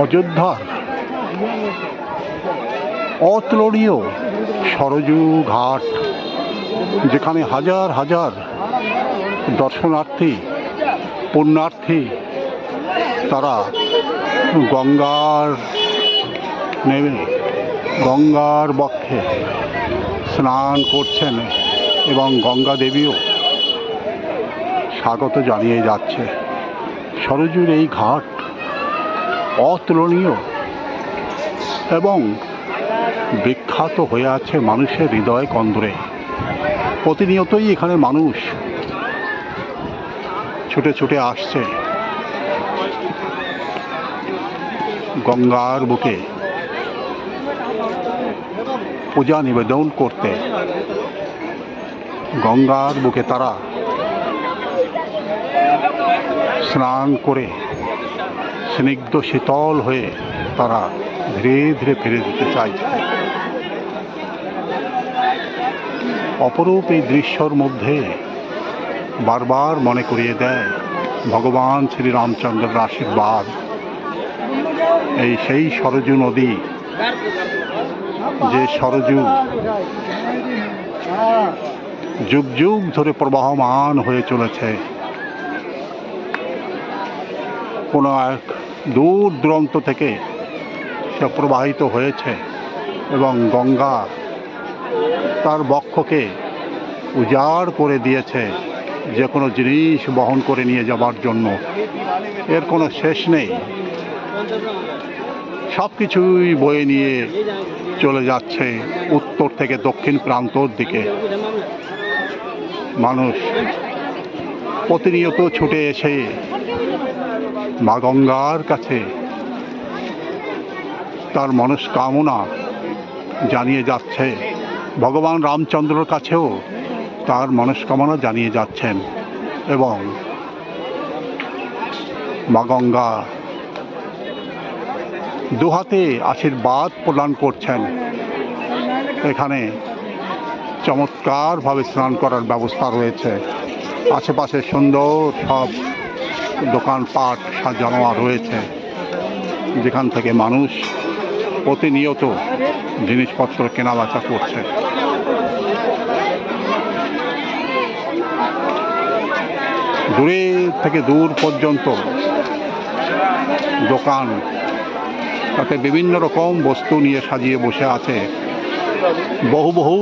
অযোধ্যার অতুলনীয় সরযূ ঘাট, যেখানে হাজার হাজার দর্শনার্থী পুণ্যার্থী তারা গঙ্গার বক্ষে স্নান করছেন এবং গঙ্গা দেবীও স্বাগত জানিয়ে যাচ্ছে। সরযূর এই ঘাট অতুলনীয় এবং বিখ্যাত হয়ে আছে মানুষের হৃদয় কন্দরে। প্রতিনিয়তই এখানে মানুষ ছুটে ছুটে আসছে গঙ্গার বুকে পূজা নিবেদন করতে। গঙ্গার বুকে তারা স্নান করে স্নিগ্ধ শীতল হয়ে তারা ধীরে ধীরে ফিরে যেতে চাইছে। অপরূপ এই দৃশ্যর মধ্যে বারবার মনে করিয়ে দেয় ভগবান শ্রীরামচন্দ্রের আশীর্বাদ। এই সেই সরযূ নদী, যে সরযূ যুগ যুগ ধরে প্রবাহমান হয়ে চলেছে। কোনো এক দূর দূরান্ত থেকে সে প্রবাহিত হয়েছে এবং গঙ্গা তার বক্ষকে উজাড় করে দিয়েছে যে কোনো জিনিস বহন করে নিয়ে যাবার জন্য। এর কোনো শেষ নেই, সব কিছুই বয়ে নিয়ে চলে যাচ্ছে উত্তর থেকে দক্ষিণ প্রান্তর দিকে। মানুষ প্রতিনিয়ত ছুটে এসে মা গঙ্গার কাছে তার মনস্কামনা জানিয়ে যাচ্ছে। ভগবান রামচন্দ্রের কাছেও তার মনস্কামনা জানিয়ে যাচ্ছেন এবং মা গঙ্গা দুহাতে আশীর্বাদ প্রদান করছেন। এখানে চমৎকারভাবে স্নান করার ব্যবস্থা রয়েছে। আশেপাশে সুন্দর সব দোকানপাট সাজানো রয়েছে, যেখান থেকে মানুষ প্রতিনিয়ত জিনিসপত্র কেনাবেচা করছে। দূরে থেকে দূর পর্যন্ত দোকান, তাতে বিভিন্ন রকম বস্তু নিয়ে সাজিয়ে বসে আছে বহু বহু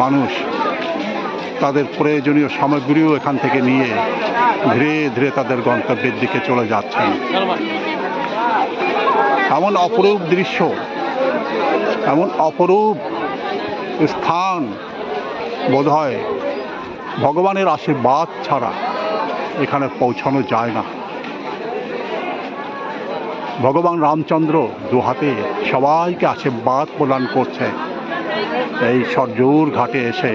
মানুষ তাদের প্রয়োজনীয় সামগ্রীও এখান থেকে নিয়ে ধীরে ধীরে তাদের গন্তব্যের দিকে চলে যাচ্ছেন। এমন অপরূপ দৃশ্য, এমন অপরূপ স্থান বোধহয় ভগবানের আশীর্বাদ ছাড়া এখানে পৌঁছানো যায় না। ভগবান রামচন্দ্র দুহাতে সবাইকে আশীর্বাদ প্রদান করছে এই সরযূর ঘাটে এসে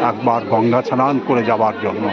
একবার গঙ্গা স্নান করে যাবার জন্য।